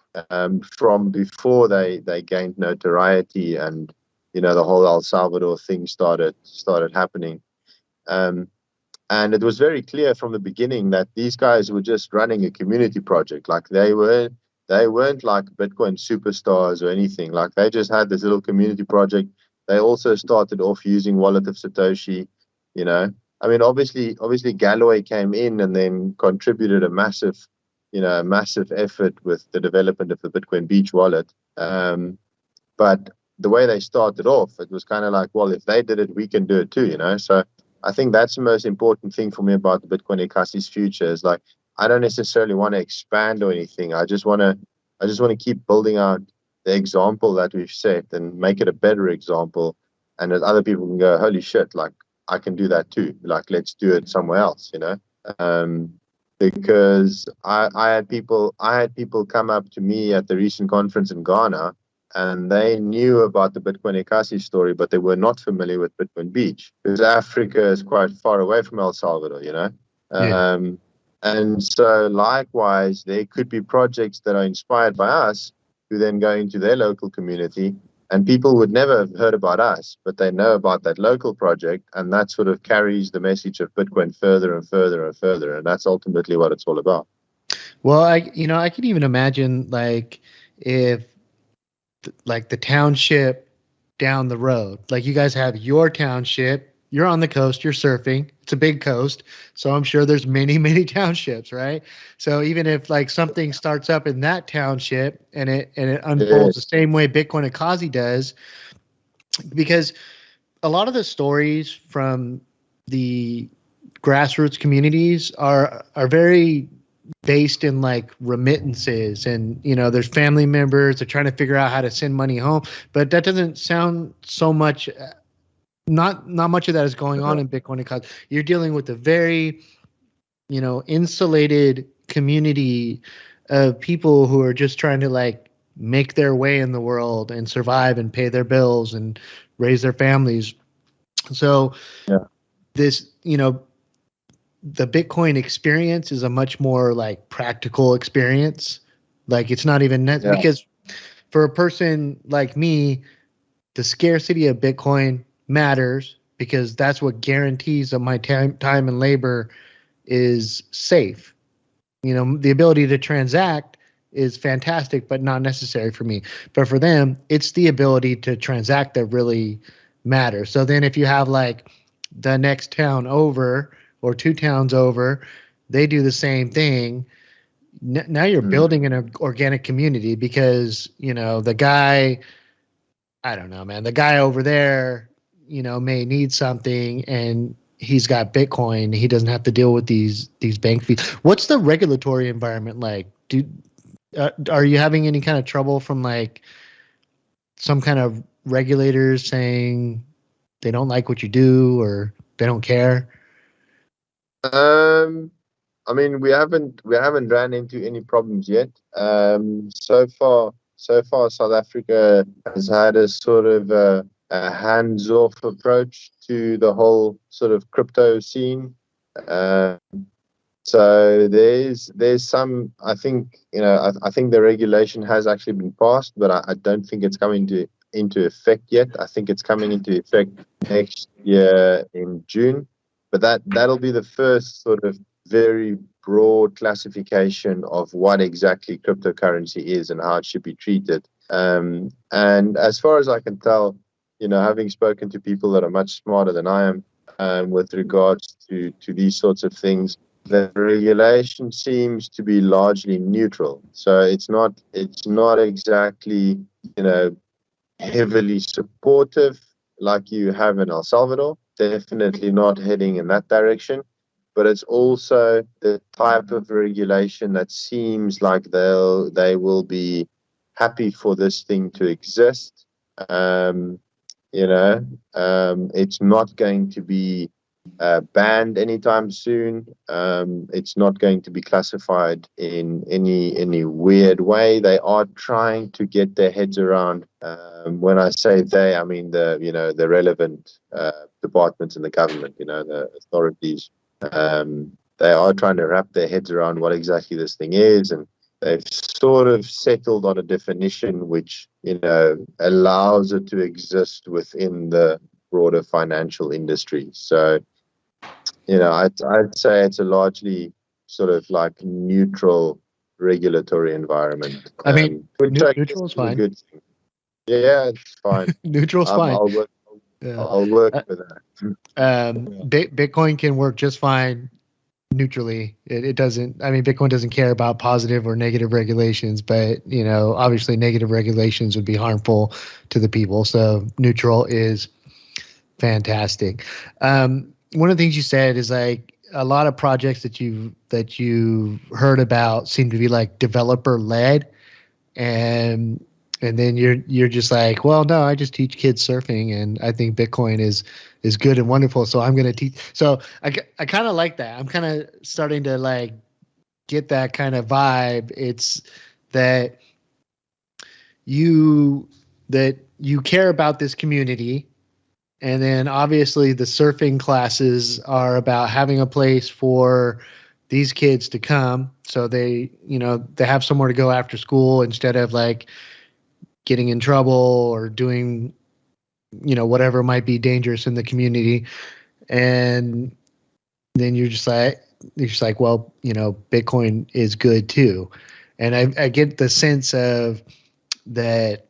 Speaker 3: from before they gained notoriety, and the whole El Salvador thing started happening. And it was very clear from the beginning that these guys were just running a community project. Like they weren't like Bitcoin superstars or anything. Like they just had this little community project. They also started off using Wallet of Satoshi. I mean, obviously Galloway came in and then contributed a massive effort with the development of the Bitcoin Beach wallet. But the way they started off, it was kind of like, well, if they did it, we can do it too. So I think that's the most important thing for me about the Bitcoin Ekasi's future is like, I don't necessarily want to expand or anything. I just want to keep building out the example that we've set and make it a better example. And that other people can go, holy shit, like I can do that too. Like, let's do it somewhere else, because I had people come up to me at the recent conference in Ghana, and they knew about the Bitcoin Ekasi story, but they were not familiar with Bitcoin Beach because Africa is quite far away from El Salvador,
Speaker 2: Yeah.
Speaker 3: And so likewise, there could be projects that are inspired by us who then go into their local community, and people would never have heard about us, but they know about that local project, and that sort of carries the message of Bitcoin further and further and further, and that's ultimately what it's all about.
Speaker 2: Well, I can even imagine like if like the township down the road, like you guys have your township, you're on the coast, you're surfing, it's a big coast, so I'm sure there's many townships, right? So even if like something starts up in that township and it unfolds the same way Bitcoin Ekasi does, because a lot of the stories from the grassroots communities are very based in like remittances, and there's family members, they're trying to figure out how to send money home, but that doesn't sound so much, not much of that is going on in Bitcoin Ekasi. You're dealing with a very insulated community of people who are just trying to like make their way in the world and survive and pay their bills and raise their families. So this the Bitcoin experience is a much more like practical experience. Like it's not even because for a person like me, the scarcity of Bitcoin matters because that's what guarantees that my time and labor is safe. The ability to transact is fantastic, but not necessary for me. But for them, it's the ability to transact that really matters. So then if you have like the next town over or two towns over, they do the same thing. Now you're building an organic community because, the guy, I don't know, man, the guy over there, may need something and he's got Bitcoin. He doesn't have to deal with these bank fees. What's the regulatory environment like? Are you having any kind of trouble from like some kind of regulators saying they don't like what you do or they don't care?
Speaker 3: I mean, we haven't ran into any problems yet. So far, South Africa has had a sort of a hands-off approach to the whole sort of crypto scene. So there's some, I think, I think the regulation has actually been passed, but I don't think it's coming into effect yet. I think it's coming into effect next year in June. But that'll be the first sort of very broad classification of what exactly cryptocurrency is and how it should be treated. And as far as I can tell, having spoken to people that are much smarter than I am with regards to these sorts of things, the regulation seems to be largely neutral. So it's not exactly, heavily supportive like you have in El Salvador. Definitely not heading in that direction, but it's also the type of regulation that seems like they will be happy for this thing to exist. It's not going to be banned anytime soon. It's not going to be classified in any weird way. They are trying to get their heads around. When I say they, I mean the relevant departments in the government. The authorities. They are trying to wrap their heads around what exactly this thing is, and they've sort of settled on a definition which, allows it to exist within the broader financial industry. So, I'd say it's a largely sort of like neutral regulatory environment.
Speaker 2: I mean,
Speaker 3: Which I guess
Speaker 2: neutral is
Speaker 3: is a
Speaker 2: fine.
Speaker 3: good thing. Yeah, it's fine.
Speaker 2: Neutral is fine.
Speaker 3: I'll work.
Speaker 2: Yeah.
Speaker 3: I'll work with that.
Speaker 2: Bitcoin can work just fine neutrally. It doesn't. I mean, Bitcoin doesn't care about positive or negative regulations, but obviously, negative regulations would be harmful to the people. So neutral is fantastic. One of the things you said is like a lot of projects that you heard about seem to be like developer led, and then you're just like, well, no, I just teach kids surfing, and I think Bitcoin is good and wonderful, so I'm going to teach. So I kind of like that. I'm kind of starting to like get that kind of vibe. It's that you care about this community. And then obviously the surfing classes are about having a place for these kids to come. So they have somewhere to go after school instead of like getting in trouble or doing, whatever might be dangerous in the community. And then you're just like, well, Bitcoin is good too. And I get the sense of that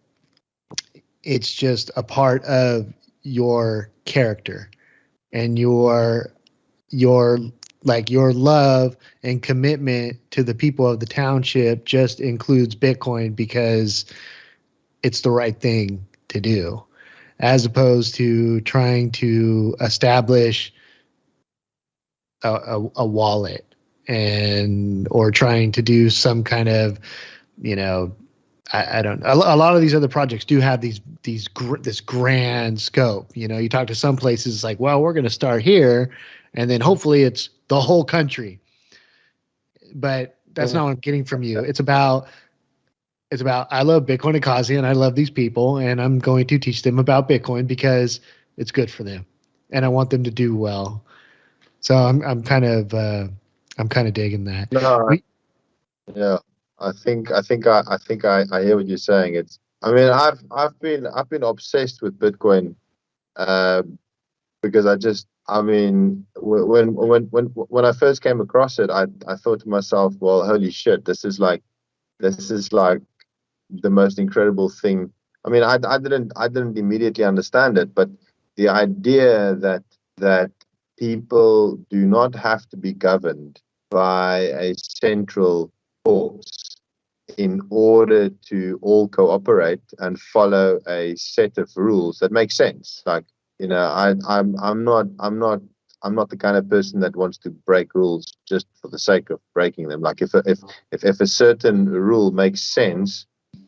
Speaker 2: it's just a part of your character and your love and commitment to the people of the township just includes Bitcoin because it's the right thing to do, as opposed to trying to establish a wallet or trying to do some kind of, I don't know. A lot of these other projects do have this grand scope. You talk to some places, it's like, well, we're going to start here, and then hopefully it's the whole country. But that's not what I'm getting from you. It's about I love Bitcoin Ekasi, and I love these people, and I'm going to teach them about Bitcoin because it's good for them, and I want them to do well. So I'm kind of digging that.
Speaker 3: No, yeah. I think I hear what you're saying. I've been obsessed with Bitcoin, because when I first came across it, I thought to myself, well, holy shit, this is like the most incredible thing. I mean, I didn't immediately understand it, but the idea that people do not have to be governed by a central force in order to all cooperate and follow a set of rules that make sense. Like, I'm not the kind of person that wants to break rules just for the sake of breaking them. Like if a certain rule makes sense,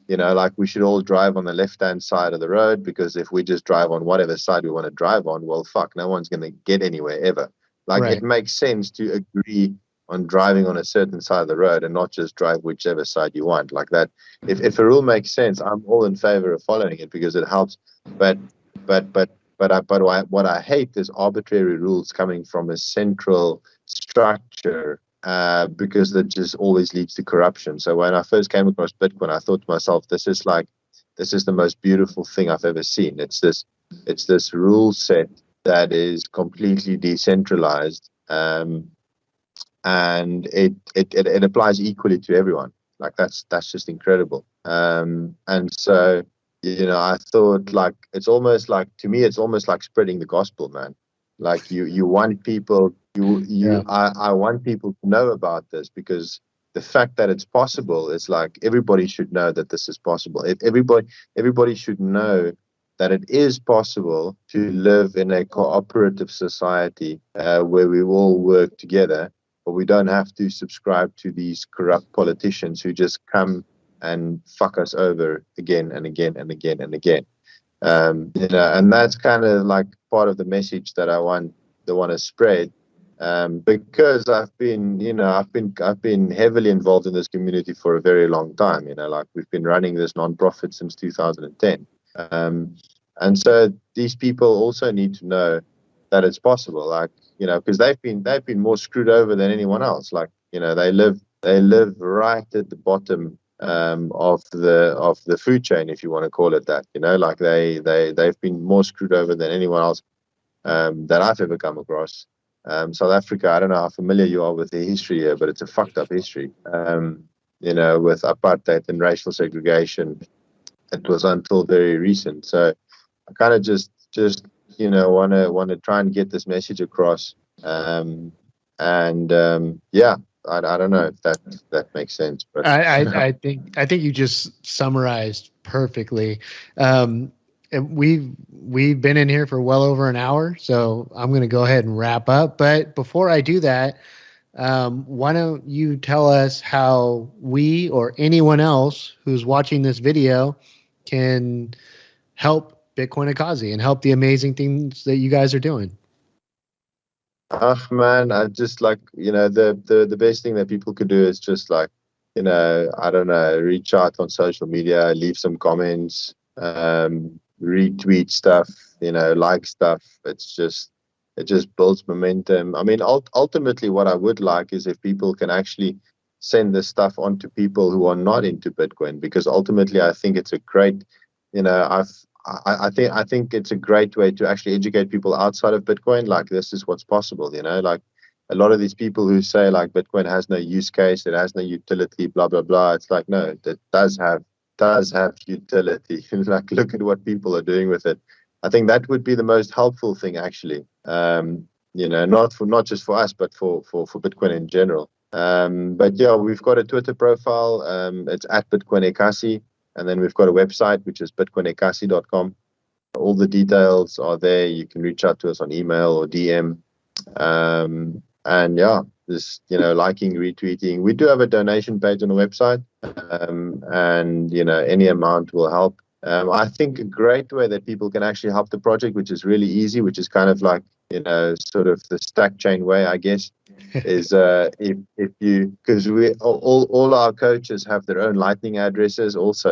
Speaker 3: like we should all drive on the left-hand side of the road, because if we just drive on whatever side we want to drive on, well, fuck, no one's going to get anywhere ever. Like, right. It makes sense to agree on driving on a certain side of the road and not just drive whichever side you want. Like that, if a rule makes sense, I'm all in favor of following it because it helps. But what I hate is arbitrary rules coming from a central structure, because that just always leads to corruption. So when I first came across Bitcoin, I thought to myself, this is the most beautiful thing I've ever seen. It's this rule set that is completely decentralized, and it applies equally to everyone. Like that's just incredible. And so, I thought, like, it's almost like spreading the gospel, man. Like you want people, I want people to know about this, because the fact that it's possible is like, everybody should know that this is possible. Everybody should know that it is possible to live in a cooperative society, where we all work together, but we don't have to subscribe to these corrupt politicians who just come and fuck us over again and again and again and again. And that's kind of like part of the message that I want to spread, because I've been heavily involved in this community for a very long time. Like, we've been running this nonprofit since 2010, and so these people also need to know that it's possible. Like, because they've been more screwed over than anyone else. Like, they live they live right at the bottom of the food chain, if you want to call it that. Like they've been more screwed over than anyone else that I've ever come across. South Africa, I don't know how familiar you are with the history here, but it's a fucked up history. With apartheid and racial segregation, it was until very recent. So I kind of just want to try and get this message across. Yeah, I don't know if that makes sense, but
Speaker 2: I think you just summarized perfectly. And we've been in here for well over an hour, so I'm going to go ahead and wrap up. But before I do that, why don't you tell us how we or anyone else who's watching this video can help Bitcoin Ekasi and help the amazing things that you guys are doing?
Speaker 3: Man, I just like, the best thing that people could do is just like, I don't know, reach out on social media, leave some comments, retweet stuff, like stuff. It just builds momentum. I mean, ultimately, what I would like is if people can actually send this stuff on to people who are not into Bitcoin, because ultimately, I think it's a great, I think it's a great way to actually educate people outside of Bitcoin. Like, this is what's possible. Like a lot of these people who say like Bitcoin has no use case, it has no utility, blah blah blah. It's like, no, it does have utility. Like, look at what people are doing with it. I think that would be the most helpful thing, actually. Not just for us, but for Bitcoin in general. But yeah, we've got a Twitter profile. It's at Bitcoin Ekasi, and then we've got a website which is bitcoinekasi.com. All the details are there. You can reach out to us on email or DM. And yeah, just liking, retweeting. We do have a donation page on the website, and any amount will help. I think a great way that people can actually help the project, which is really easy, which is kind of like sort of the stack chain way, I guess, is if you, because we all our coaches have their own Lightning addresses also,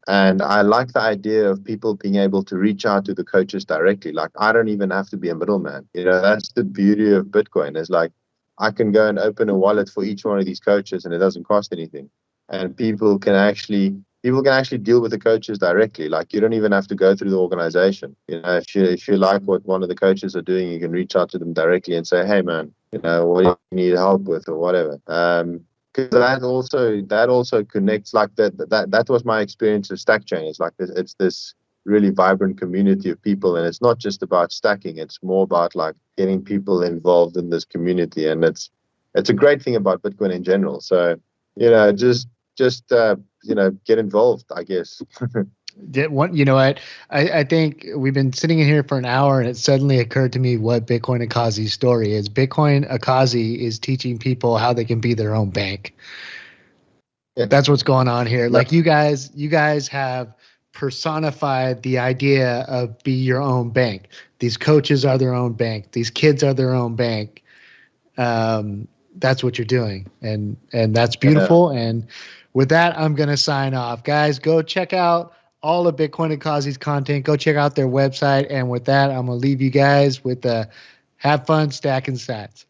Speaker 3: and I like the idea of people being able to reach out to the coaches directly. Like, I don't even have to be a middleman. That's the beauty of Bitcoin, is like I can go and open a wallet for each one of these coaches and it doesn't cost anything, and people can actually deal with the coaches directly. Like, you don't even have to go through the organization. If you like what one of the coaches are doing, you can reach out to them directly and say, hey man, what do you need help with or whatever. Because that also connects. Like that was my experience of StackChain. It's like it's this really vibrant community of people, and it's not just about stacking. It's more about like getting people involved in this community, and it's a great thing about Bitcoin in general. So just get involved, I guess.
Speaker 2: I think we've been sitting in here for an hour, and it suddenly occurred to me what Bitcoin Ekasi's story is. Bitcoin Ekasi is teaching people how they can be their own bank. Yeah. That's what's going on here. Like, you guys have personified the idea of be your own bank. These coaches are their own bank. These kids are their own bank. That's what you're doing, and that's beautiful. Yeah. And with that, I'm going to sign off. Guys, go check out all of Bitcoin Ekasi's content. Go check out their website. And with that, I'm going to leave you guys with have fun stacking sats.